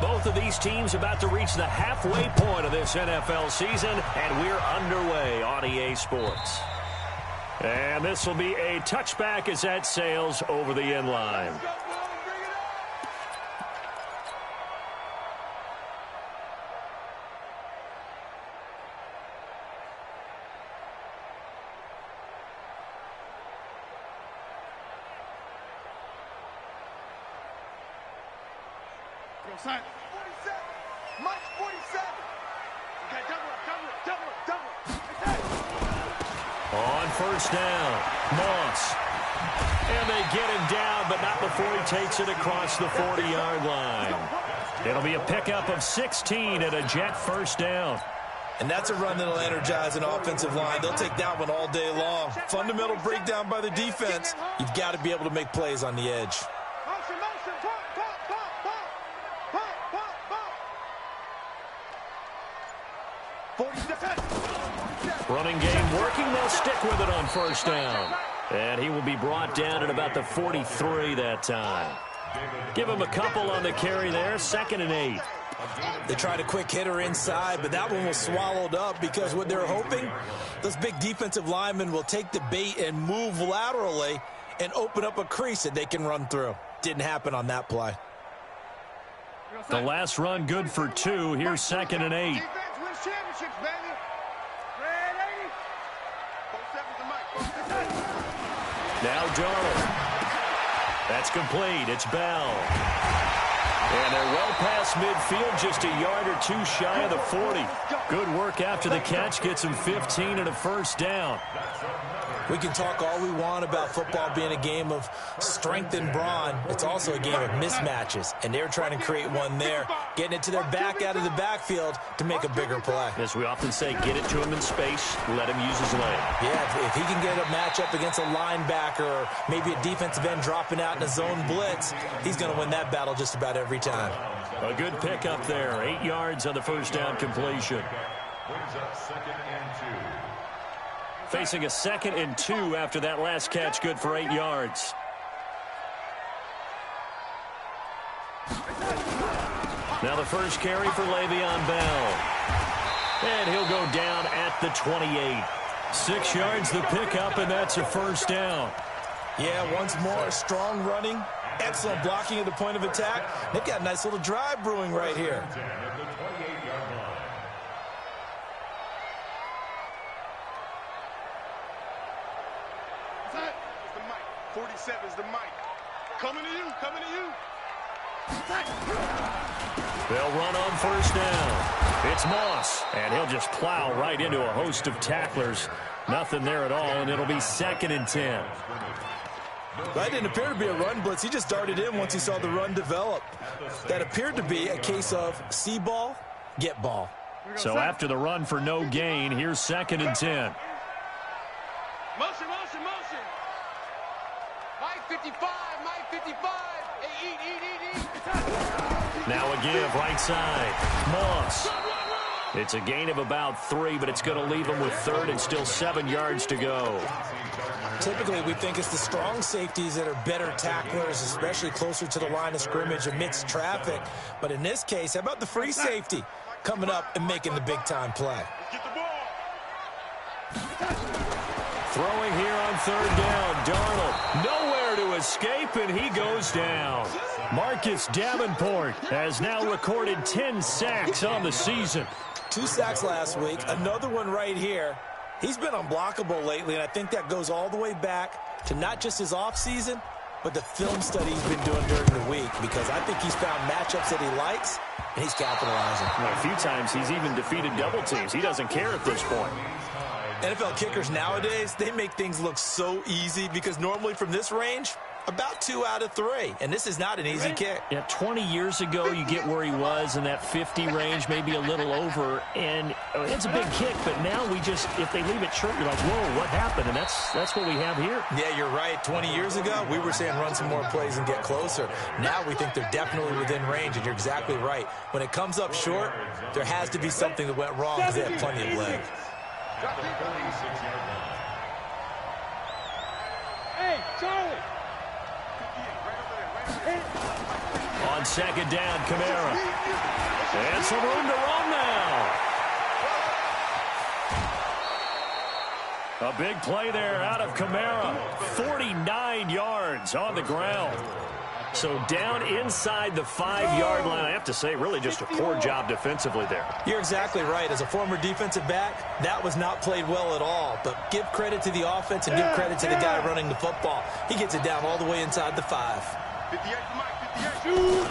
Both of these teams about to reach the halfway point of this NFL season, and we're underway on EA Sports. And this will be a touchback as that sails over the end line. Sign. 47. Mike 47. Okay, double up. On first down, Moss. And they get him down, but not before he takes it across the 40-yard line. It'll be a pickup of 16 and a Jet first down. And that's a run that'll energize an offensive line. They'll take that one all day long. Fundamental breakdown by the defense. You've got to be able to make plays on the edge. Running game working. They'll stick with it on first down. And he will be brought down at about the 43 that time. Give him a couple on the carry there. 2nd and 8. They tried a quick hitter inside, but that one was swallowed up because what they're hoping, those big defensive linemen will take the bait and move laterally and open up a crease that they can run through. Didn't happen on that play. The last run good for 2. Here's 2nd and 8. Now Darnold. That's complete. It's Bell. And they're well past midfield, just a yard or two shy of the 40. Good work after the catch. Gets him 15 and a first down. We can talk all we want about football being a game of strength and brawn. It's also a game of mismatches, and they're trying to create one there, getting it to their back out of the backfield to make a bigger play. As we often say, get it to him in space, let him use his leg. Yeah, if he can get a matchup against a linebacker or maybe a defensive end dropping out in a zone blitz, he's going to win that battle just about every time. A good pickup there. 8 yards on the first down completion. Facing a 2nd and 2 after that last catch, good for 8 yards. Now the first carry for Le'Veon Bell. And he'll go down at the 28. 6 yards the pickup, and that's a first down. Yeah, once more, strong running, excellent blocking at the point of attack. They've got a nice little drive brewing right here. 47's the mic. Coming to you, coming to you. They'll run on first down. It's Moss, and he'll just plow right into a host of tacklers. Nothing there at all, and it'll be 2nd and 10. That didn't appear to be a run blitz. He just darted in once he saw the run develop. That appeared to be a case of see ball, get ball. So after the run for no gain, here's 2nd and 10. Motion, motion, motion. Mike 55, Mike 55. Hey, eat. Now a give right side. Moss. It's a gain of about 3, but it's going to leave him with 3rd and still 7 yards to go. Typically, we think it's the strong safeties that are better tacklers, especially closer to the line of scrimmage amidst traffic. But in this case, how about the free safety coming up and making the big-time play? Throwing here on 3rd down. Darnold nowhere to escape, and he goes down. Marcus Davenport has now recorded 10 sacks on the season. 2 sacks last week, another one right here. He's been unblockable lately, and I think that goes all the way back to not just his offseason, but the film study he's been doing during the week, because I think he's found matchups that he likes, and he's capitalizing. A few times he's even defeated double teams. He doesn't care at this point. NFL kickers nowadays, they make things look so easy because normally from this range, about 2 out of 3. And this is not an easy kick. Yeah, 20 years ago, you get where he was in that 50 range, maybe a little over. And it's a big kick, but now we just, if they leave it short, you're like, whoa, what happened? And that's what we have here. Yeah, you're right. 20 years ago, we were saying run some more plays and get closer. Now we think they're definitely within range, and you're exactly right. When it comes up short, there has to be something that went wrong because they have plenty of leg. Hey, Charlie! On second down, Kamara. And some room to run now. A big play there out of Kamara. 49 yards on the ground. So down inside the 5-yard line. I have to say, really just a poor job defensively there. You're exactly right. As a former defensive back, that was not played well at all. But give credit to the offense and give credit to the guy running the football. He gets it down all the way inside the 5. 58 for Mike, 58.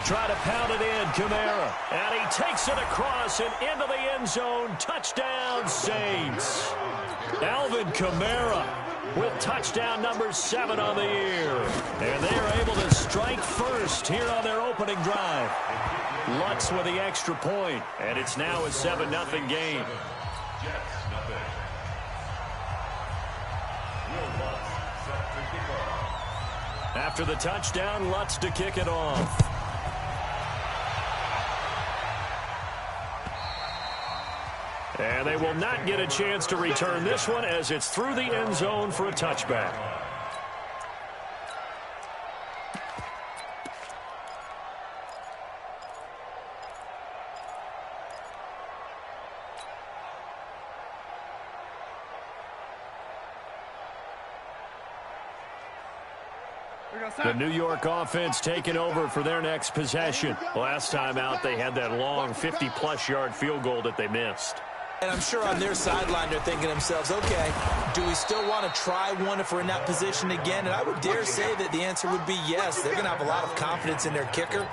Try to pound it in, Kamara. And he takes it across and into the end zone. Touchdown, Saints. Alvin Kamara with touchdown number 7 on the year. And they are able to strike first here on their opening drive. Lutz with the extra point, and it's now a 7-0 game. After the touchdown, Lutz to kick it off. And they will not get a chance to return this one as it's through the end zone for a touchback. The New York offense taking over for their next possession. Last time out, they had that long 50-plus yard field goal that they missed. And I'm sure on their sideline they're thinking to themselves, okay, do we still want to try one if we're in that position again? And I would dare say that the answer would be yes. They're going to have a lot of confidence in their kicker.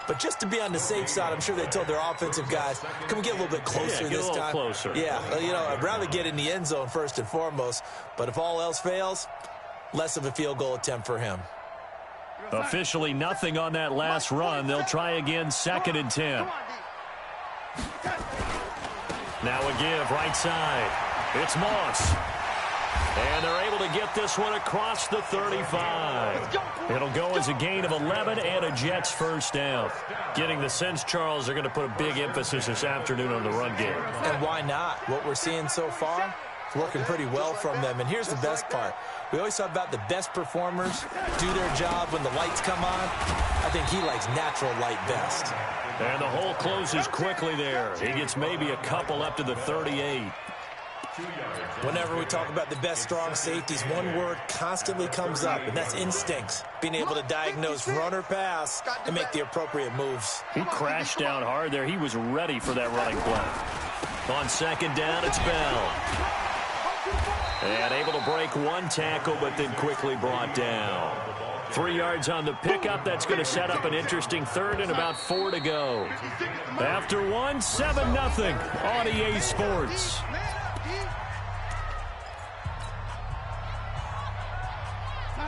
But just to be on the safe side, I'm sure they told their offensive guys, can we get a little bit closer this time? Closer. Yeah, you know, I'd rather get in the end zone first and foremost. But if all else fails, less of a field goal attempt for him. Officially nothing on that last run. They'll try again, 2nd and 10. Now a give, right side. It's Moss. And they're able to get this one across the 35. It'll go as a gain of 11 and a Jets first down. Getting the sense, Charles, they're going to put a big emphasis this afternoon on the run game. And why not? What we're seeing so far is working pretty well from them. And here's the best part. We always talk about the best performers do their job when the lights come on. I think he likes natural light best. And the hole closes quickly there. He gets maybe a couple up to the 38. Whenever we talk about the best strong safeties, one word constantly comes up, and that's instincts. Being able to diagnose run or pass and make the appropriate moves. He crashed down hard there. He was ready for that running play. On second down, it's Bell. And able to break one tackle, but then quickly brought down. 3 yards on the pickup. That's going to set up an interesting third and about 4 to go. After one, 7-0 on EA Sports.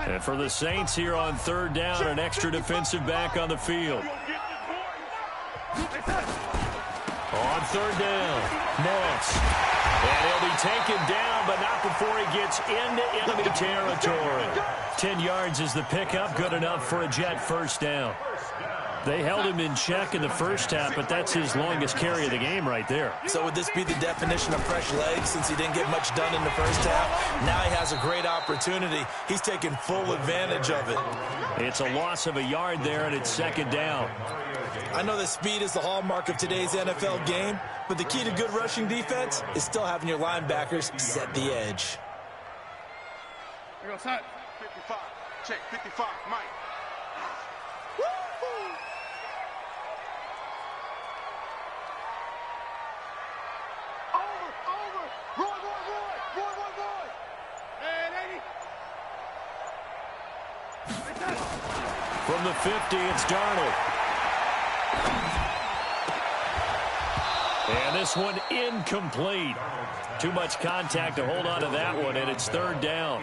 And for the Saints here on third down, an extra defensive back on the field. On third down, Moss. And he'll be taken down, but not before he gets into enemy territory. 10 yards is the pickup, good enough for a Jet first down. They held him in check in the first half, but that's his longest carry of the game right there. So would this be the definition of fresh legs since he didn't get much done in the first half? Now he has a great opportunity. He's taking full advantage of it. It's a loss of a yard there, and it's second down. I know that speed is the hallmark of today's NFL game, but the key to good rushing defense is still having your linebackers set the edge. Here goes, son. 55. Check, 55. Mike. From the 50, it's Darnold. And this one incomplete. Too much contact to hold on to that one, and it's third down.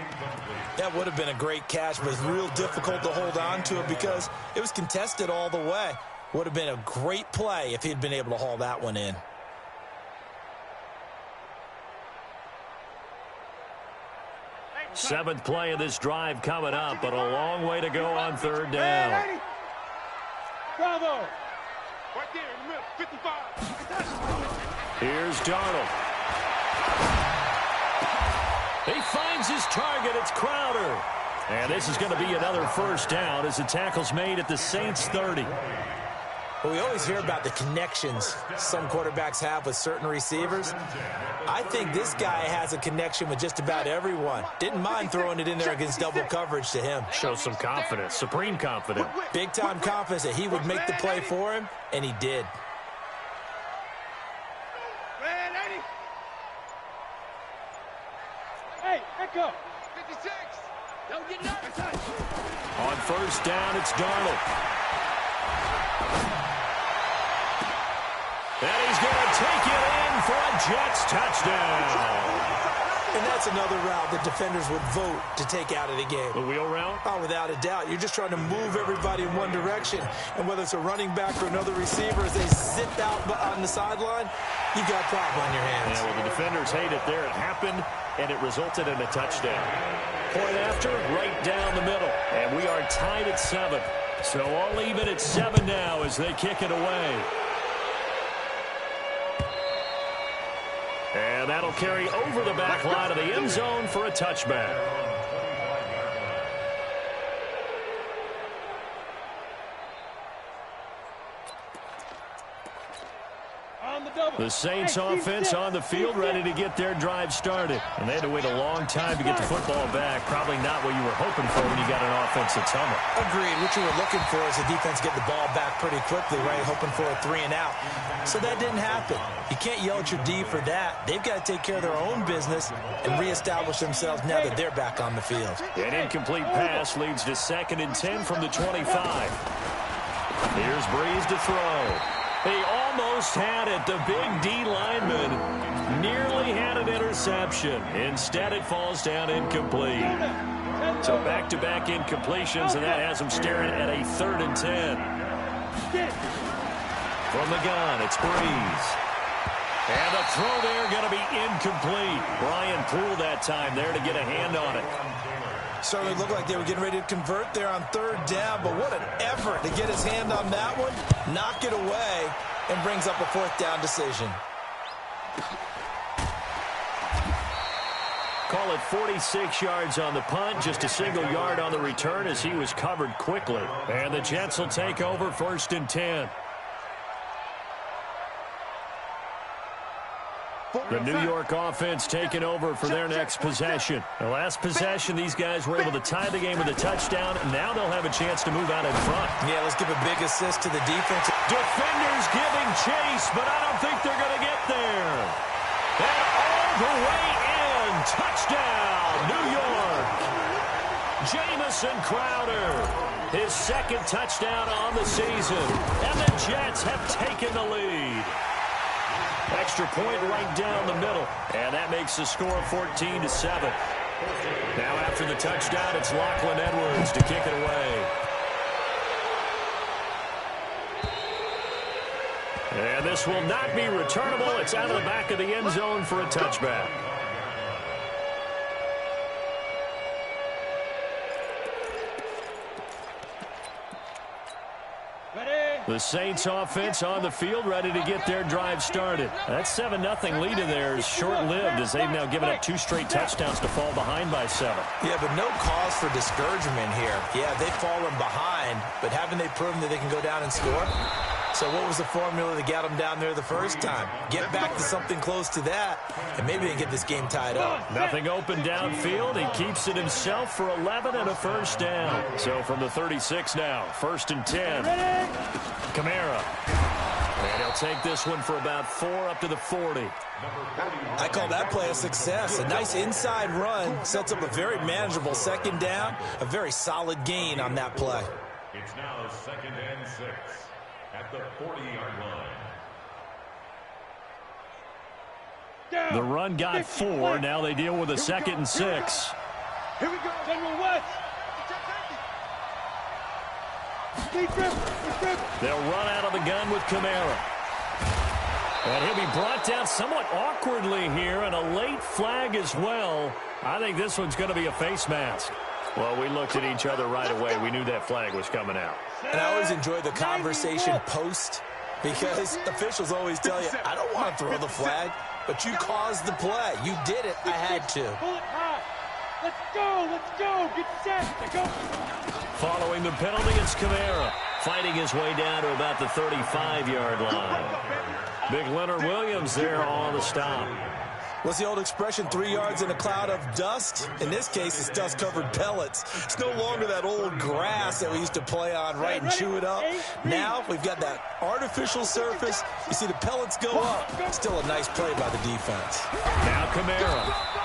That would have been a great catch, but it's real difficult to hold on to it because it was contested all the way. Would have been a great play if he'd been able to haul that one in. Seventh play of this drive coming up, but a long way to go on third down. Bravo! Right there in the middle, 55. Here's Darnold. He finds his target. It's Crowder. And this is going to be another first down as the tackle's made at the Saints 30. Well, we always hear about the connections some quarterbacks have with certain receivers. I think this guy has a connection with just about everyone. Didn't mind throwing it in there against double coverage to him. Shows some confidence, supreme confidence. Big-time confidence that he would make the play for him, and he did. Hey, Echo. 56. Don't get nervous. On first down, it's Darnold. And he's going to take it in for a Jets touchdown. And that's another route that defenders would vote to take out of the game. The wheel route? Oh, without a doubt. You're just trying to move everybody in one direction. And whether it's a running back or another receiver, as they zip out on the sideline, you got a problem on your hands. Yeah, well, the defenders hate it there. It happened, and it resulted in a touchdown. Point after, right down the middle. And we are tied at 7. So all even at 7 now as they kick it away. And that'll carry over the back line of the end zone for a touchback. The Saints offense on the field, ready to get their drive started. And they had to wait a long time to get the football back. Probably not what you were hoping for when you got an offense that's humming. Agreed. What you were looking for is the defense get the ball back pretty quickly, right? Hoping for a 3 and out. So that didn't happen. You can't yell at your D for that. They've got to take care of their own business and reestablish themselves now that they're back on the field. An incomplete pass leads to 2nd and 10 from the 25. Here's Breeze to throw. He almost had it. The big D lineman nearly had an interception. Instead, it falls down incomplete. So back-to-back incompletions, and that has him staring at a 3rd and 10. From the gun, it's Breeze. And the throw there going to be incomplete. Brian Poole that time there to get a hand on it. Certainly looked like they were getting ready to convert there on 3rd down, but what an effort to get his hand on that one, knock it away, and brings up a 4th down decision. Call it 46 yards on the punt, just a single yard on the return as he was covered quickly. And the Jets will take over 1st and 10. The New York offense taking over for their next possession. The last possession, these guys were able to tie the game with a touchdown, and now they'll have a chance to move out in front. Yeah, let's give a big assist to the defense. Defenders giving chase, but I don't think they're going to get there. And all the way in, touchdown, New York. Jamison Crowder, his 2nd touchdown on the season, and the Jets have taken the lead. Extra point right down the middle, and that makes the score 14-7. Now after the touchdown, it's Lachlan Edwards to kick it away. And this will not be returnable. It's out of the back of the end zone for a touchback. The Saints offense on the field, ready to get their drive started. That 7-0 lead in there is short-lived as they've now given up 2 straight touchdowns to fall behind by 7. Yeah, but no cause for discouragement here. Yeah, they've fallen behind, but haven't they proven that they can go down and score? So what was the formula that got them down there the first time? Get back to something close to that, and maybe they can get this game tied up. Nothing open downfield. He keeps it himself for 11 and a first down. So from the 36 now, 1st and 10. Kamara. And he'll take this one for about 4 up to the 40. I call that play a success. A nice inside run sets up a very manageable 2nd down. A very solid gain on that play. It's now 2nd and 6 at the 40-yard line. The run got 4. Now they deal with a 2nd and 6. Here we go, General West. They'll run out of the gun with Kamara. And he'll be brought down somewhat awkwardly here, and a late flag as well. I think this one's going to be a face mask. Well, we looked at each other right away. We knew that flag was coming out. And I always enjoy the conversation post, because officials always tell you, I don't want to throw the flag, but you caused the play. You did it. I had to. Let's go. Let's go. Get set. Let's go. Following the penalty, it's Kamara fighting his way down to about the 35-yard line. Big Leonard Williams there on the stop. What's the old expression, 3 yards in a cloud of dust? In this case, it's dust-covered pellets. It's no longer that old grass that we used to play on, right, and chew it up. Now we've got that artificial surface. You see the pellets go up. Still a nice play by the defense. Now Kamara.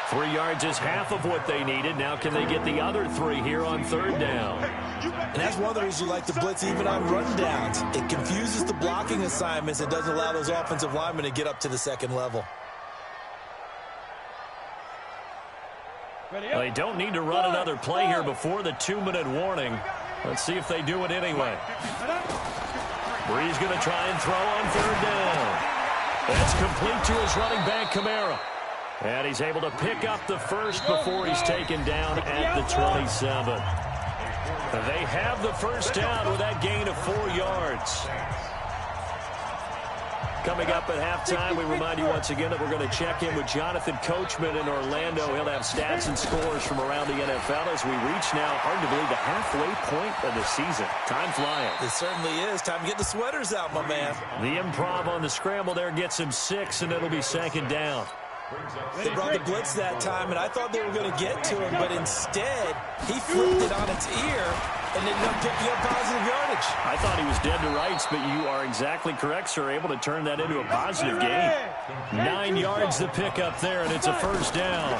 3 yards is half of what they needed. Now can they get the other 3 here on third down? And that's one of the reasons you like to blitz even on rundowns. It confuses the blocking assignments. It doesn't allow those offensive linemen to get up to the second level. Well, they don't need to run another play here before the 2-minute warning. Let's see if they do it anyway. Bree's going to try and throw on third down. That's complete to his running back, Kamara. And he's able to pick up the first before he's taken down at the 27. They have the first down with that gain of 4 yards. Coming up at halftime, we remind you once again that we're going to check in with Jonathan Coachman in Orlando. He'll have stats and scores from around the NFL as we reach now, hard to believe, the halfway point of the season. Time flying. It certainly is. Time to get the sweaters out, my man. The improv on the scramble there gets him 6, and it'll be second down. They brought the blitz that time, and I thought they were going to get to him, but instead, he flipped it on its ear and ended up picking up positive yardage. I thought he was dead to rights, but you are exactly correct, sir. Able to turn that into a positive gain. 9 yards to pick up there, and it's a first down.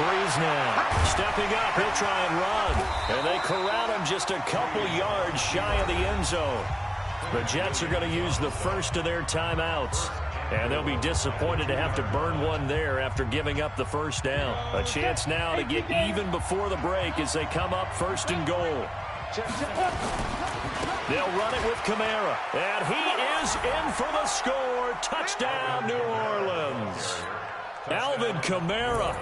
Breeze now stepping up. He'll try and run, and they corral him just a couple yards shy of the end zone. The Jets are going to use the first of their timeouts. And they'll be disappointed to have to burn one there after giving up the first down. A chance now to get even before the break as they come up first and goal. They'll run it with Kamara. And he is in for the score. Touchdown, New Orleans. Alvin Kamara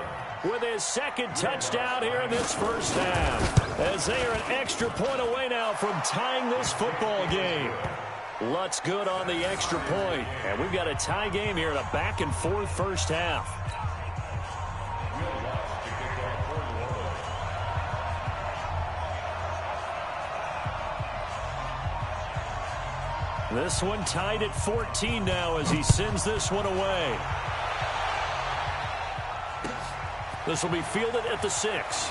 with his second touchdown here in this first half. As they are an extra point away now from tying this football game. Lutz good on the extra point. And we've got a tie game here in a back-and-forth first half. This one tied at 14 now as he sends this one away. This will be fielded at the 6.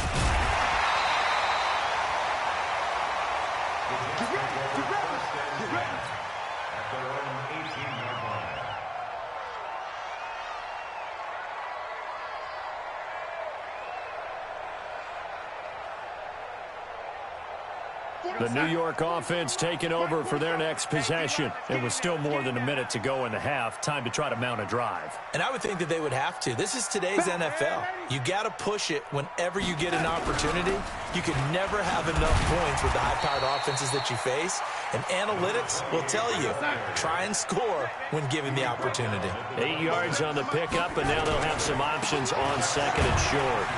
The New York offense taking over for their next possession. It was still more than a minute to go in the half. Time to try to mount a drive. And I would think that they would have to. This is today's NFL. You got to push it whenever you get an opportunity. You can never have enough points with the high-powered offenses that you face. And analytics will tell you, try and score when given the opportunity. 8 yards on the pickup, and now they'll have some options on second and short.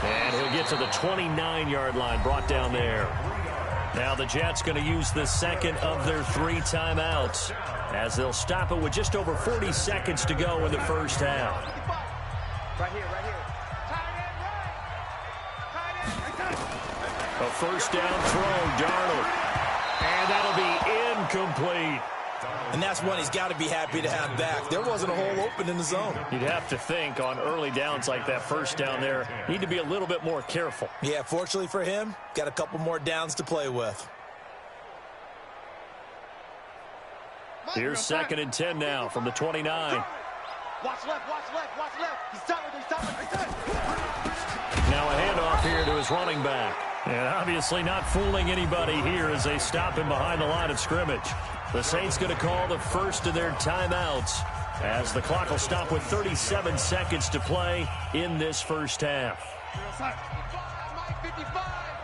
And he'll get to the 29-yard line, brought down there. Now the Jets going to use the second of their 3 timeouts as they'll stop it with just over 40 seconds to go in the first half. Right here, right here. A first down throw, Darnold. And that'll be incomplete. And that's one he's got to be happy to have back. There wasn't a hole open in the zone. You'd have to think on early downs like that first down there, need to be a little bit more careful. Yeah, fortunately for him, got a couple more downs to play with. Here's second and 10 now from the 29. Watch left, watch left, watch left. He's stopping. Now a handoff here to his running back. And obviously not fooling anybody here as they stop him behind the line of scrimmage. The Saints going to call the first of their timeouts as the clock will stop with 37 seconds to play in this first half. 55.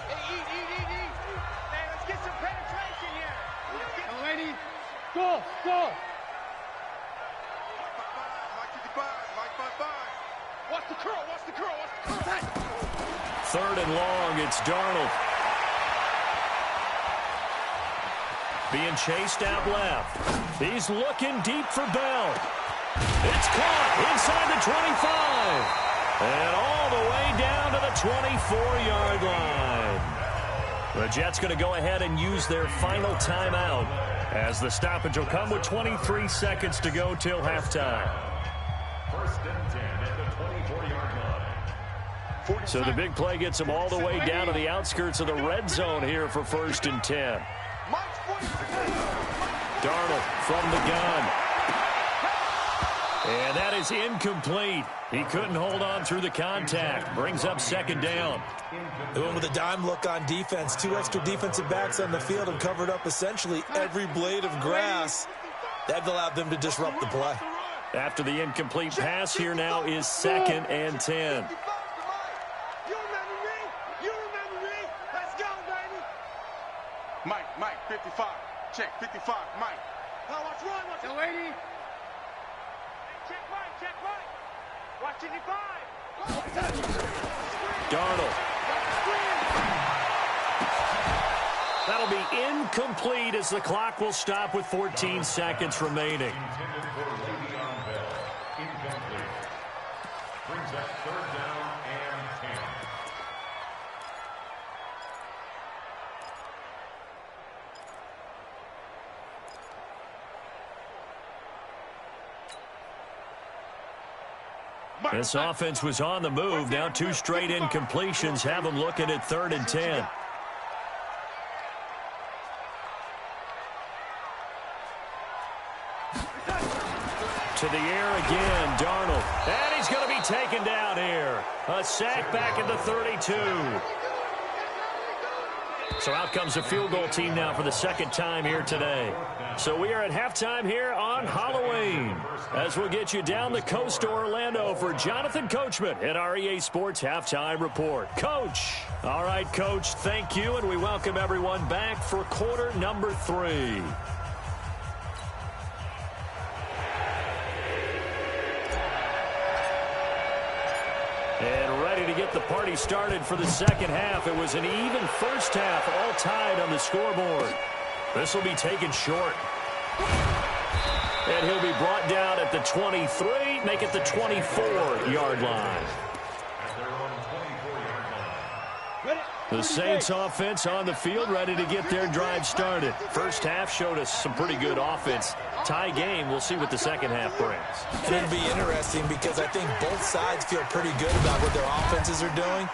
Hey, eat. Hey, let's get some penetration here. Come, ladies. Go. Mike 55. Watch the curl. Third and long, it's Darnold. Being chased out left. He's looking deep for Bell. It's caught inside the 25. And all the way down to the 24-yard line. The Jets going to go ahead and use their final timeout as the stoppage will come with 23 seconds to go till halftime. First and 10 at the 24-yard line. So the big play gets them all the way down to the outskirts of the red zone here for first and 10. Darnold from the gun. And that is incomplete. He couldn't hold on through the contact. Brings up second down. They went with a dime look on defense. 2 extra defensive backs on the field and covered up essentially every blade of grass. That allowed them to disrupt the play. After the incomplete pass, here now is second and 10. You remember me? You remember me? Let's go, baby. Mike, 55. Check, 55, Mike. Oh, what's wrong? What's the lady? Check Mike. Watch 55. Darnold. That'll be incomplete as the clock will stop with 14 seconds remaining. Intended for Le'Veon Bell. Incomplete. Brings up third down and 10. This offense was on the move. Now 2 straight incompletions have them looking at third and 10. To the air again, Darnold. And he's going to be taken down here. A sack back at the 32. So out comes the field goal team now for the second time here today. So we are at halftime here on Halloween as we'll get you down the coast to Orlando for Jonathan Coachman at our EA Sports Halftime Report. Coach. All right, Coach, thank you, and we welcome everyone back for quarter number 3. And ready to get the party started for the second half. It was an even first half, all tied on the scoreboard. This will be taken short. And he'll be brought down at the 23, make it the 24-yard line. At their own 24-yard line. The Saints offense on the field, ready to get their drive started. First half showed us some pretty good offense. Tie game, we'll see what the second half brings. It'll be interesting because I think both sides feel pretty good about what their offenses are doing.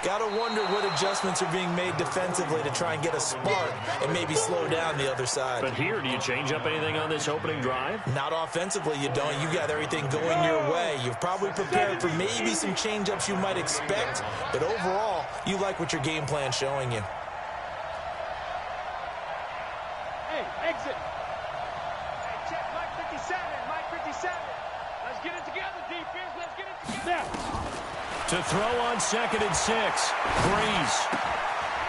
Got to wonder what adjustments are being made defensively to try and get a spark and maybe slow down the other side. But here, do you change up anything on this opening drive? Not offensively, you don't. You got everything going your way. You've probably prepared for maybe some change-ups you might expect, but overall, you like what your game plan's showing you. Hey, exit. Hey, check Mike 57. Mike 57. Let's get it together, defense. Let's get it together. To throw on second and 6. Breeze.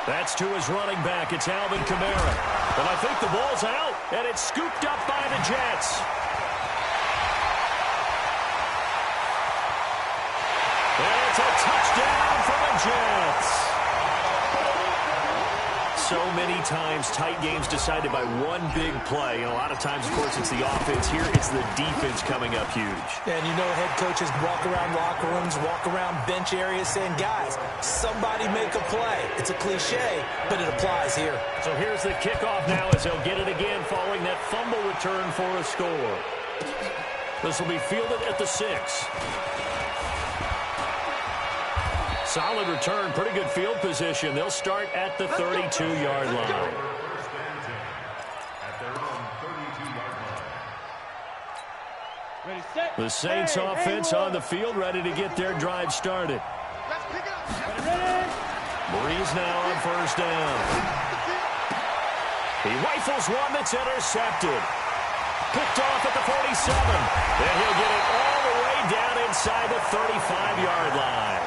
That's to his running back. It's Alvin Kamara. And I think the ball's out, and it's scooped up by the Jets. And it's a touchdown for the Jets. So many times tight games decided by one big play. And a lot of times, of course, it's the offense. Here, it's the defense coming up huge. And you know head coaches walk around locker rooms, walk around bench areas saying, guys, somebody make a play. It's a cliche, but it applies here. So here's the kickoff now as they'll get it again following that fumble return for a score. This will be fielded at the 6. Solid return, pretty good field position. They'll start at the 32-yard line. First and 10 at their own 32-yard line. Ready, set. The Saints offense on the field, ready to get their drive started. Let's pick it up. Ready? Breeze now on first down. He rifles one that's intercepted. Picked off at the 47. Then he'll get it all the way down inside the 35-yard line.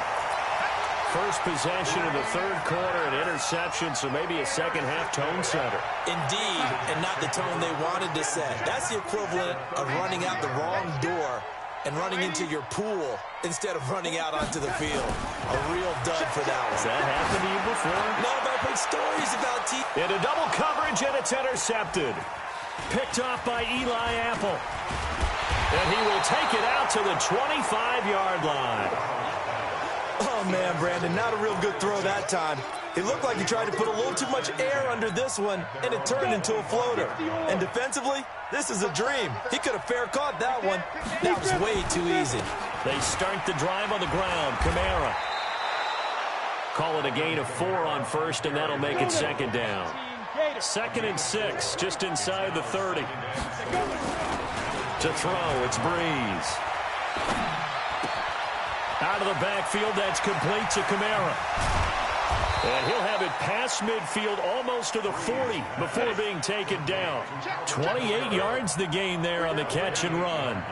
First possession of the third quarter, an interception, so maybe a second-half tone setter. Indeed, and not the tone they wanted to set. That's the equivalent of running out the wrong door and running into your pool instead of running out onto the field. A real dud for that one. Has that happened to you before? No, but I've heard stories about teams. Into double coverage, and it's intercepted. Picked off by Eli Apple. And he will take it out to the 25-yard line. Oh, man, Brandon, not a real good throw that time. It looked like he tried to put a little too much air under this one, and it turned into a floater. And defensively, this is a dream. He could have fair caught that one. That was way too easy. They start the drive on the ground. Kamara. Call it a gain of 4 on first, and that'll make it second down. 2nd and 6, just inside the 30. To throw, it's Breeze. Out of the backfield, that's complete to Kamara. And he'll have it past midfield almost to the 40 before being taken down. 28 yards the gain there on the catch and run.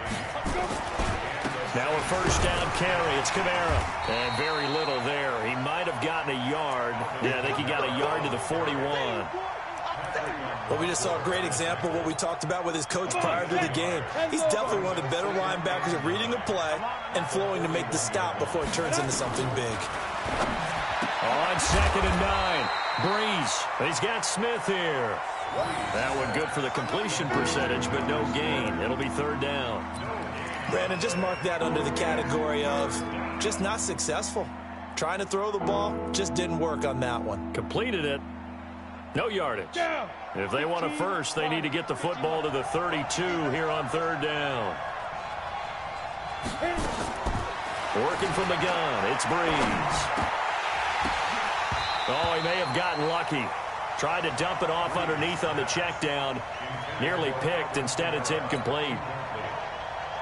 Now a first down carry. It's Kamara. And very little there. He might have gotten a yard. Yeah, I think he got a yard to the 41. Well, we just saw a great example of what we talked about with his coach prior to the game. He's definitely one of the better linebackers at reading a play and flowing to make the stop before it turns into something big. On 2nd and 9, Breeze. He's got Smith here. That one good for the completion percentage, but no gain. It'll be 3rd down. Brandon, just mark that under the category of just not successful. Trying to throw the ball, just didn't work on that one. Completed it. No yardage. If they want a first, they need to get the football to the 32 here on 3rd down. Working from the gun, it's Breeze. Oh, he may have gotten lucky. Tried to dump it off underneath on the check down. Nearly picked. Instead, it's incomplete.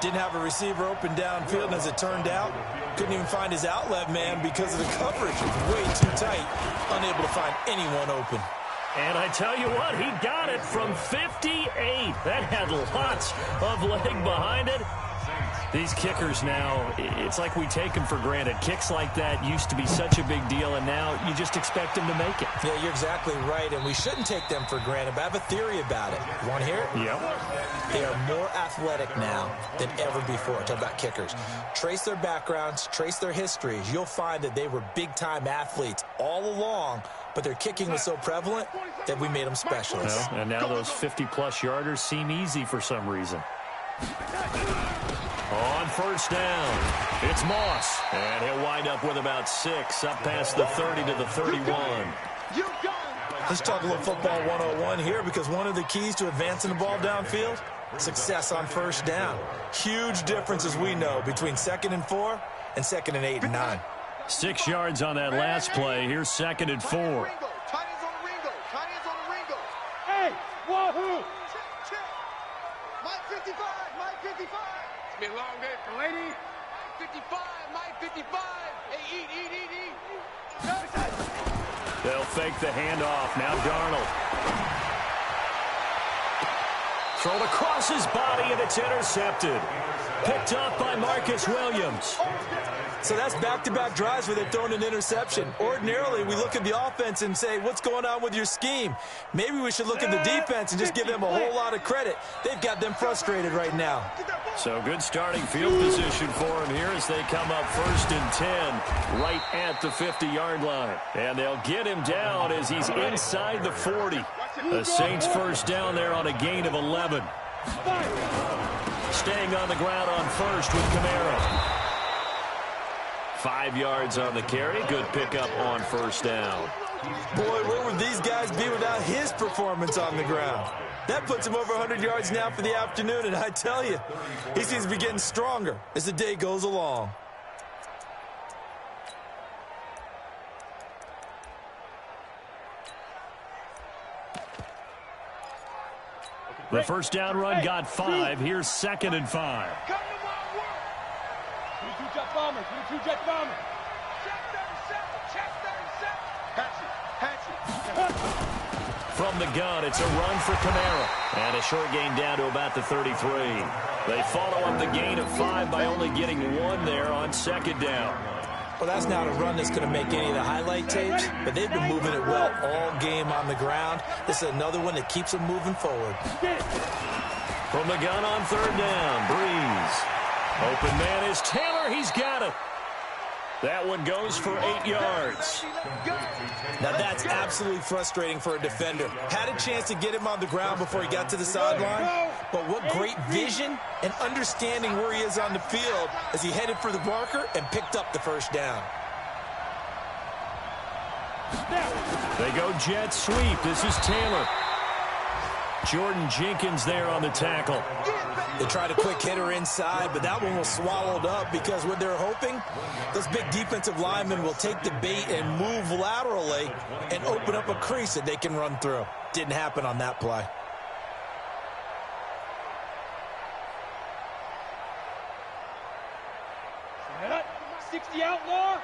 Didn't have a receiver open downfield, and as it turned out, couldn't even find his outlet man because of the coverage. It was way too tight. Unable to find anyone open. And I tell you what, he got it from 58. That had lots of leg behind it. These kickers now, it's like we take them for granted. Kicks like that used to be such a big deal, and now you just expect them to make it. Yeah, you're exactly right, and we shouldn't take them for granted, but I have a theory about it. You want to hear it? Yep. They are more athletic now than ever before. Talk about kickers. Trace their backgrounds, trace their histories. You'll find that they were big-time athletes all along, but their kicking was so prevalent that we made them specialists. Well, and now those 50-plus yarders seem easy for some reason. On first down, it's Moss. And he'll wind up with about 6, up past the 30 to the 31. Let's talk a little football 101 here, because one of the keys to advancing the ball downfield, success on first down. Huge difference, as we know, between 2nd and 4 and 2nd and 8 and 9. 6 yards on that last play. Here's 2nd and 4. Hey, wahoo! Mike 55, Mike 55. It's been a long day for lady. Mike 55, Mike 55. Hey, eat. They'll fake the handoff. Now Darnold. Thrown across his body, and it's intercepted. Picked up by Marcus Williams. So that's back-to-back drives where they've thrown an interception. Ordinarily, we look at the offense and say, what's going on with your scheme? Maybe we should look at the defense and just give them a whole lot of credit. They've got them frustrated right now. So good starting field position for him here as they come up 1st and 10 right at the 50-yard line. And they'll get him down as he's inside the 40. The Saints first down there on a gain of 11. Staying on the ground on first with Kamara. 5 yards on the carry. Good pickup on first down. Boy, where would these guys be without his performance on the ground? That puts him over 100 yards now for the afternoon, and I tell you, he seems to be getting stronger as the day goes along. The first down run got 5. Here's 2nd and 5. Come to my work. 22 jet bombers, 22 jet bombers. Check 37. From the gun, it's a run for Kamara. And a short gain down to about the 33. They follow up the gain of 5 by only getting 1 there on 2nd down. Well, that's not a run that's going to make any of the highlight tapes, but they've been moving it well all game on the ground. This is another one that keeps them moving forward. From the gun on 3rd down, Breeze. Open man is Taylor. He's got it. That one goes for 8 yards. Now that's absolutely frustrating for a defender. Had a chance to get him on the ground before he got to the sideline, but what great vision and understanding where he is on the field as he headed for the marker and picked up the first down. They go jet sweep. This is Taylor. Jordan Jenkins there on the tackle. They tried a quick hitter inside, but that one was swallowed up because what they're hoping, those big defensive linemen will take the bait and move laterally and open up a crease that they can run through. Didn't happen on that play. Set up, 60 outlaw.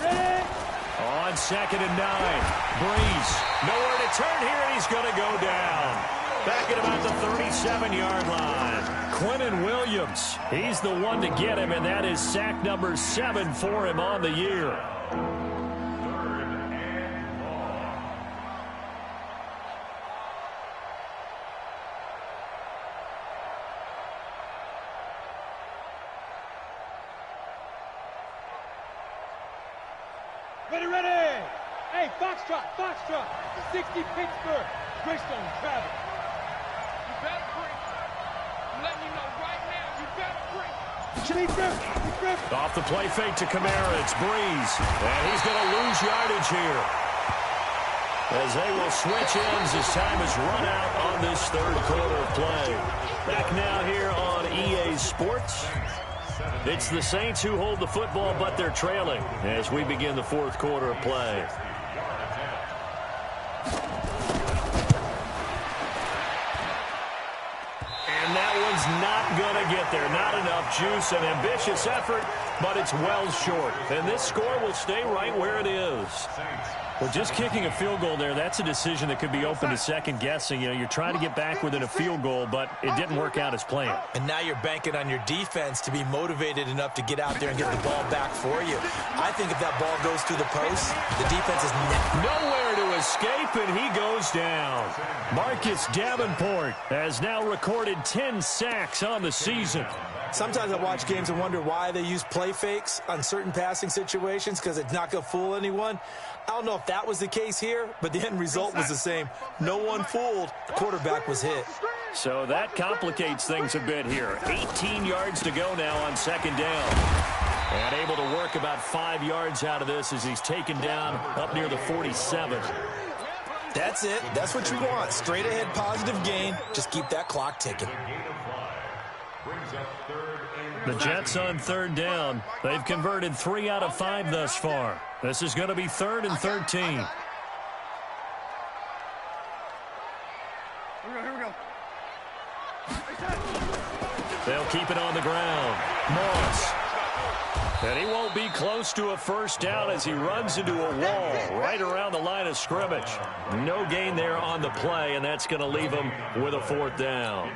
Ready? On 2nd and 9. Breeze. Nowhere to turn here, and he's going to go down. Back at about the 37-yard line. Quinnen Williams. He's the one to get him, and that is sack number 7 for him on the year. Ready, ready! Hey, Foxtrot, Foxtrot! 60 Pittsburgh, Greystone, Travis. You better break. I'm letting you know right now, you better break. Off the play fake to Kamara, it's Breeze. And he's going to lose yardage here. As they will switch ends as time is run out on this third quarter of play. Back now here on EA Sports. It's the Saints who hold the football, but they're trailing as we begin the fourth quarter of play. And that one's not going to get there. Not enough juice. An ambitious effort, but it's well short. And this score will stay right where it is. Well, just kicking a field goal there, that's a decision that could be open to second guessing. You know, you're trying to get back within a field goal, but it didn't work out as planned. And now you're banking on your defense to be motivated enough to get out there and get the ball back for you. I think if that ball goes through the post, the defense is nowhere to escape, and he goes down. Marcus Davenport has now recorded 10 sacks on the season. Sometimes I watch games and wonder why they use play fakes on certain passing situations, because it's not going to fool anyone. I don't know if that was the case here, but the end result was the same. No one fooled. The quarterback was hit. So that complicates things a bit here. 18 yards to go now on second down. And able to work about 5 yards out of this as he's taken down up near the 47. That's it. That's what you want. Straight ahead positive gain. Just keep that clock ticking. The Jets on third down. They've converted 3 out of 5 thus far. This is going to be 3rd and 13. Here we go. They'll keep it on the ground. Moss. And he won't be close to a first down as he runs into a wall right around the line of scrimmage. No gain there on the play, and that's going to leave him with a 4th down.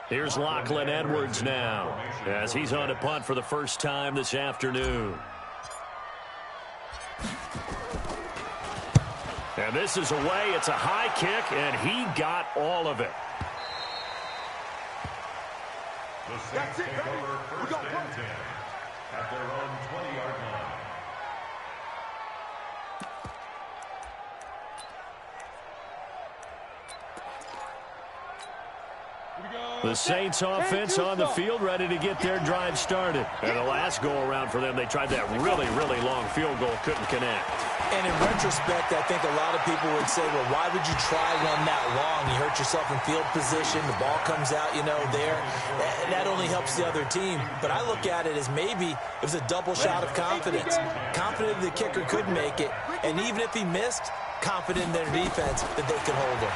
Here's Lachlan Edwards now as he's on a punt for the first time this afternoon. And this is away. It's a high kick, and he got all of it. That's it, baby. We got one. At their own 20-yard line. The Saints offense on the field, ready to get their drive started. And the last go-around for them, they tried that really, really long field goal, couldn't connect. And in retrospect, I think a lot of people would say, well, why would you try one that long? You hurt yourself in field position. The ball comes out, you know, there. That only helps the other team. But I look at it as maybe it was a double shot of confidence. Confident the kicker could make it. And even if he missed, confident in their defense that they could hold him.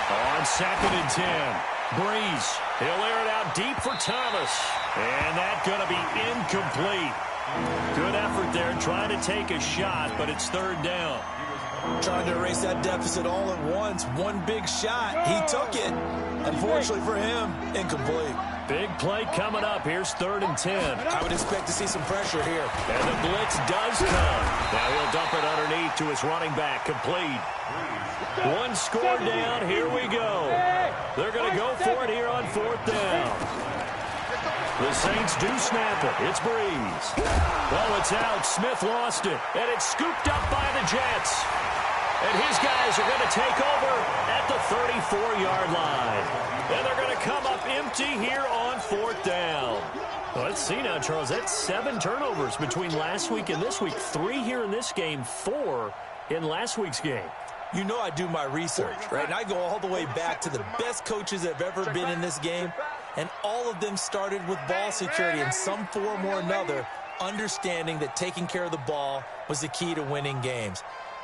On 2nd and 10. Breeze. He'll air it out deep for Thomas. And that's going to be incomplete. Good effort there trying to take a shot, but it's 3rd down. Trying to erase that deficit all at once. One big shot. He took it. Unfortunately for him, incomplete. Big play coming up. Here's 3rd and 10. I would expect to see some pressure here. And the blitz does come. Now he'll dump it underneath to his running back. Complete. One score down. Here we go. They're going to go for it here on 4th down. The Saints do snap it. It's Breeze. Oh, it's out. Smith lost it. And it's scooped up by the Jets. And his guys are going to take over at the 34-yard line. And they're going to come up empty here on 4th down. Well, let's see now, Charles. That's 7 turnovers between last week and this week. 3 here in this game, 4 in last week's game. You know I do my research, right? And I go all the way back to the best coaches that have ever been in this game. And all of them started with ball security in some form or another, understanding that taking care of the ball was the key to winning games.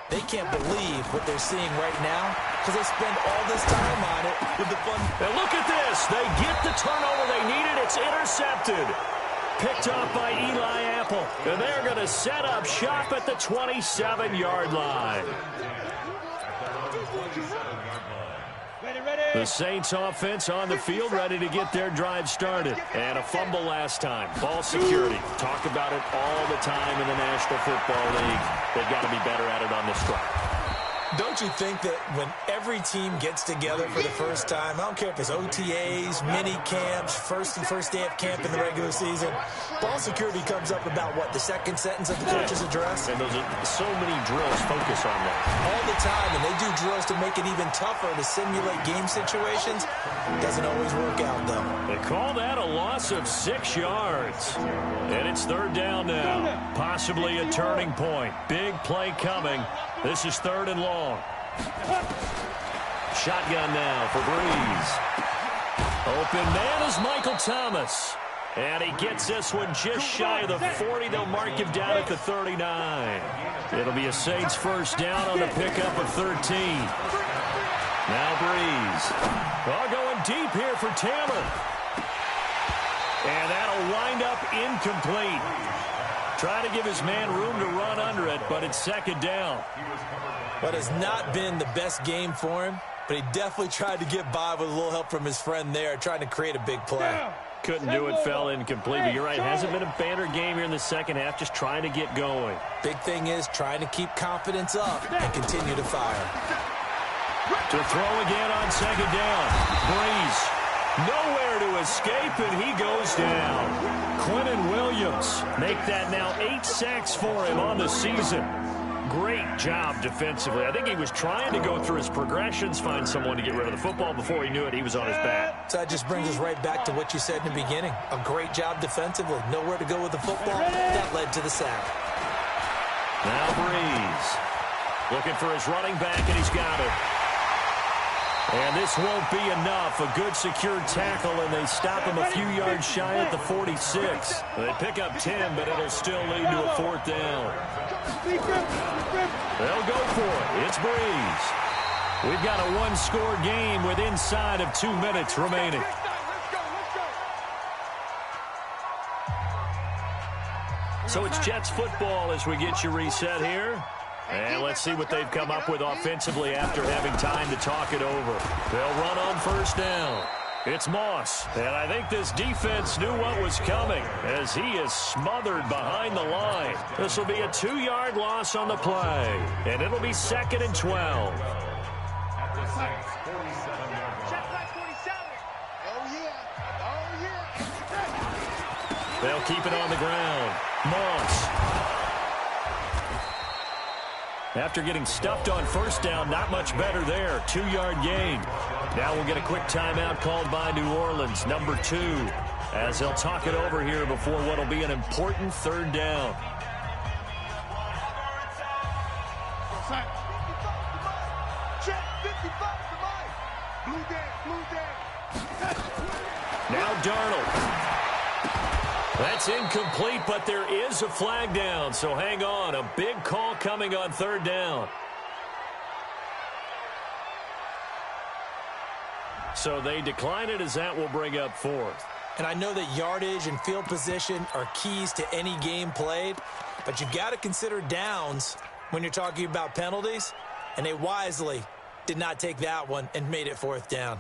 They can't believe what they're seeing right now because they spend all this time on it with the fun. And look at this. They get the turnover they needed. It's intercepted. Picked up by Eli Apple. And they're going to set up shop at the 27-yard line. The Saints offense on the field, ready to get their drive started. And a fumble last time. Ball security. Talk about it all the time in the National Football League. They've got to be better at it on this drive. Don't you think that when every team gets together for the first time, I don't care if it's OTAs, mini camps, first day of camp in the regular season, ball security comes up about, what, the second sentence of the coach's address? And those are so many drills focus on that. All the time, and they do drills to make it even tougher to simulate game situations. Doesn't always work out, though. They call that a loss of 6 yards. And it's 3rd down now. Possibly a turning point. Big play coming. This is 3rd and long. Shotgun now for Breeze. Open man is Michael Thomas. And he gets this one just shy of the 40. They'll mark him down at the 39. It'll be a Saints first down on the pickup of 13. Now Breeze. Well, going deep here for Taylor. And that'll wind up incomplete. Trying to give his man room to run under it, but it's 2nd down. But it's not been the best game for him, but he definitely tried to get by with a little help from his friend there, trying to create a big play. Couldn't do it, fell incomplete. But you're right, hasn't been a banner game here in the second half, just trying to get going. Big thing is trying to keep confidence up and continue to fire. To throw again on 2nd down. Breeze. Nowhere to escape, and he goes down. Quentin Williams make that now 8 sacks for him on the season. Great job defensively. I think he was trying to go through his progressions, find someone to get rid of the football. Before he knew it, he was on his back. So that just brings us right back to what you said in the beginning. A great job defensively. Nowhere to go with the football. That led to the sack. Now Breeze. Looking for his running back, and he's got it. And this won't be enough. A good secured tackle, and they stop him a few yards shy at the 46. They pick up 10, but it'll still lead to a 4th down. They'll go for it. It's Breeze. We've got a 1-score game with inside of 2 minutes remaining. So it's Jets football as we get you reset here. And let's see what they've come up with offensively after having time to talk it over. They'll run on 1st down. It's Moss. And I think this defense knew what was coming as he is smothered behind the line. This will be a 2-yard loss on the play. And it'll be 2nd and 12. At the Saints 47-yard line. Check back 47. Oh, yeah. Oh, yeah. They'll keep it on the ground. Moss. After getting stuffed on 1st down, not much better there. 2-yard gain. Now we'll get a quick timeout called by New Orleans, number 2, as they'll talk it over here before what will be an important 3rd down. Check 55 to Mike. Blue down. Now Darnold. That's incomplete, but there is a flag down, so hang on. A big call coming on 3rd down. So they decline it as that will bring up 4th. And I know that yardage and field position are keys to any game played, but you've got to consider downs when you're talking about penalties, and they wisely did not take that one and made it 4th down.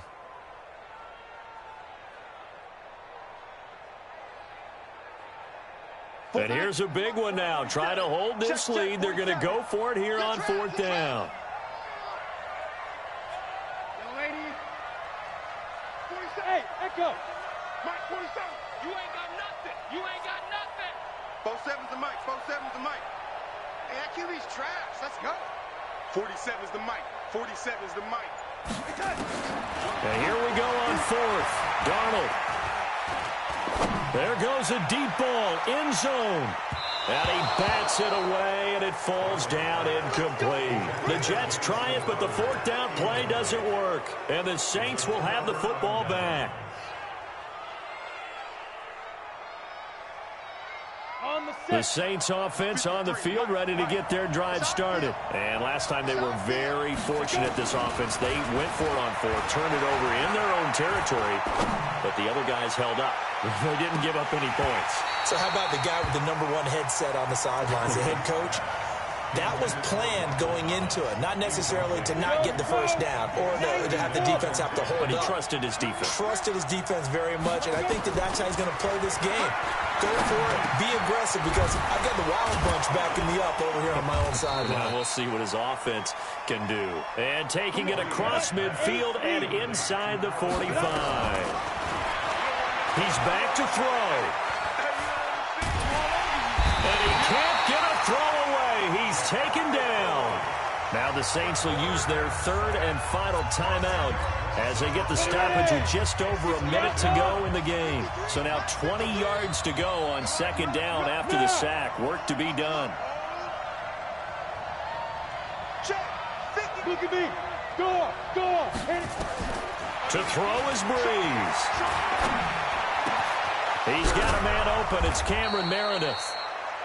And here's a big one now. Try to hold this lead. They're going to go for it here on 4th down. Young lady. 47. Hey, echo. Mike, 47. You ain't got nothing. You ain't got nothing. 47's the mic. 47's the mic. Hey, that QB's trash. Let's go. 47's the mic. 47's the mic. And here we go on 4th. Darnold. There goes a deep ball, end zone. And he bats it away, and it falls down incomplete. The Jets triumph, but the 4th down play doesn't work. And the Saints will have the football back. The Saints offense on the field, ready to get their drive started. And last time they were very fortunate, this offense. They went for it on 4th, turned it over in their own territory, but the other guys held up. They didn't give up any points. So how about the guy with the #1 headset on the sidelines, the head coach? That was planned going into it, not necessarily to not get the first down or to have the defense have to hold up. But he trusted his defense. Trusted his defense very much, and I think that's how he's going to play this game. Go for it, be aggressive, because I've got the Wild Bunch backing me up over here on my own sideline. Well, we'll see what his offense can do. And taking it across midfield and inside the 45. He's back to throw. And he can't get a throw away. He's taken down. Now the Saints will use their 3rd and final timeout as they get the stoppage with just over a minute to go in the game. So now 20 yards to go on 2nd down after the sack. Work to be done. Look at me. Go. To throw is Breeze. He's got a man open. It's Cameron Meredith.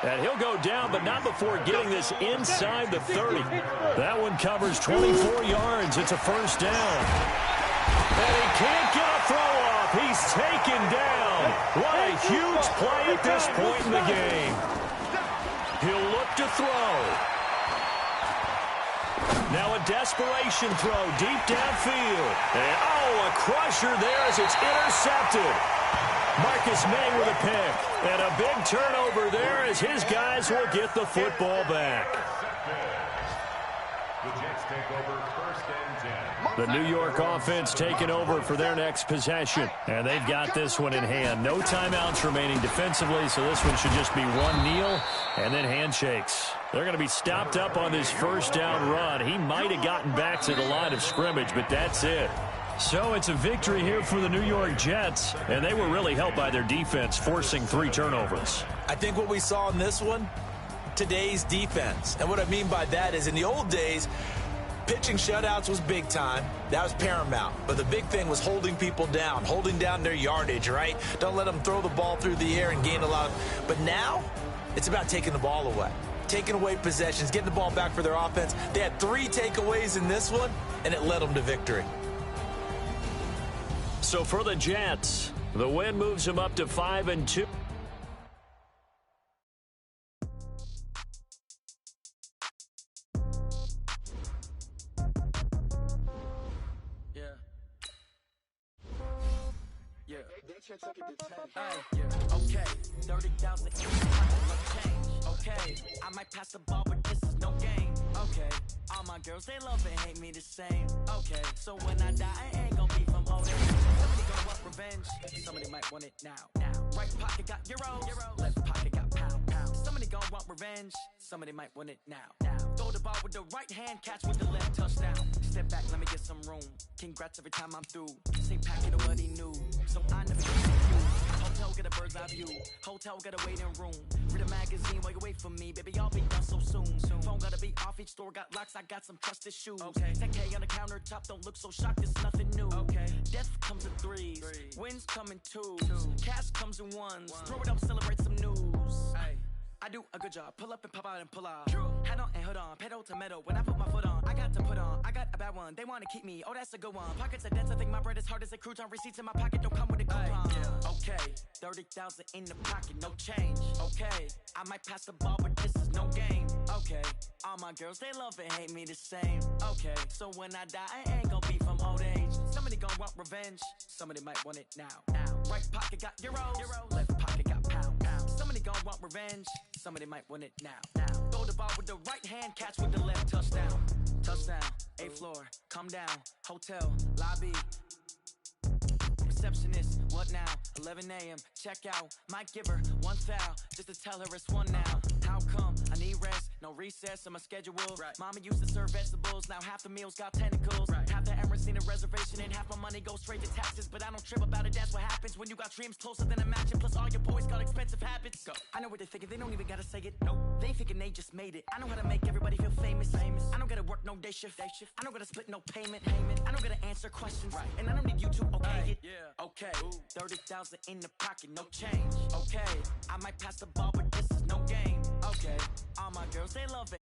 And he'll go down, but not before getting this inside the 30. That one covers 24 yards. It's a 1st down. And he can't get a throw off. He's taken down. What a huge play at this point in the game. He'll look to throw. Now a desperation throw deep downfield. And, a crusher there as it's intercepted. Marcus May with a pick. And a big turnover there as his guys will get the football back. The Jets take over 1st and 10. The New York offense taking over for their next possession. And they've got this one in hand. No timeouts remaining defensively, so this one should just be one kneel and then handshakes. They're going to be stopped up on this 1st down run. He might have gotten back to the line of scrimmage, but that's it. So it's a victory here for the New York Jets, and they were really helped by their defense, forcing 3 turnovers. I think what we saw in this one, today's defense. And what I mean by that is in the old days, pitching shutouts was big time. That was paramount. But the big thing was holding people down, holding down their yardage, right? Don't let them throw the ball through the air and gain a lot. But now, it's about taking the ball away. Taking away possessions, getting the ball back for their offense. They had 3 takeaways in this one, and it led them to victory. So for the Jets, the win moves them up to 5-2. Okay, 30,000 change. Okay, I might pass the ball, but this is no game. Okay, all my girls, they love and hate me the same. Okay, so when I die, I ain't gonna be from old age. Somebody gonna want revenge, somebody might want it now. Right pocket got euros, left pocket got pound. Somebody gonna want revenge, somebody might want it now. Throw the ball with the right hand, catch with the left, touchdown. Step back, let me get some room. Congrats every time I'm through. Same packet of what he knew, so I never get confused. Hotel get a bird's eye view. Hotel get a waiting room. Read a magazine while you wait for me. Baby, I'll be done so soon. Phone gotta be off. Each store got locks. I got some trusted shoes. 10K on the countertop. Don't look so shocked. It's nothing new. Death comes in threes. Wins come in twos. Cash comes in ones. Throw it up, celebrate some news. I do a good job. Pull up and pop out and pull out. Head on and hood on. Pedal to metal. When I put my foot on, I got to put on. I got a bad one. They want to keep me. Oh, that's a good one. Pockets are dense. I think my bread is hard as a crouton. Receipts in my pocket don't come with a coupon. Okay, 30,000 in the pocket, no change. Okay, I might pass the ball, but this is no game. Okay, all my girls, they love and hate me the same. Okay, so when I die, I ain't gonna be from old age. Somebody gonna want revenge. Somebody might want it now. Right pocket got euros. Left pocket got pound. Somebody gon' want revenge. Somebody might win it now. Throw the ball with the right hand, catch with the left. Touchdown. Touchdown. 8th floor. Come down. Hotel. Lobby. Receptionist, what now? 11 a.m. Check out. Might give her one foul just to tell her it's one now. How come? I need rest, no recess on my schedule. Right. Mama used to serve vegetables, now half the meals got tentacles. Right. Half the Emirates seen a reservation and half my money goes straight to taxes. But I don't trip about it, that's what happens when you got dreams closer than a match. And plus all your boys got expensive habits. Go. I know what they're thinking, they don't even gotta say it. Nope. They thinking they just made it. I know how to make everybody feel famous. I don't gotta work no day shift. I don't gotta split no payment. I don't gotta answer questions. Right. And I don't need you to okay it. Yeah. Okay, 30,000 in the pocket, no change. Okay, I might pass the ball, but this is no game. Okay, all my girls, they love it.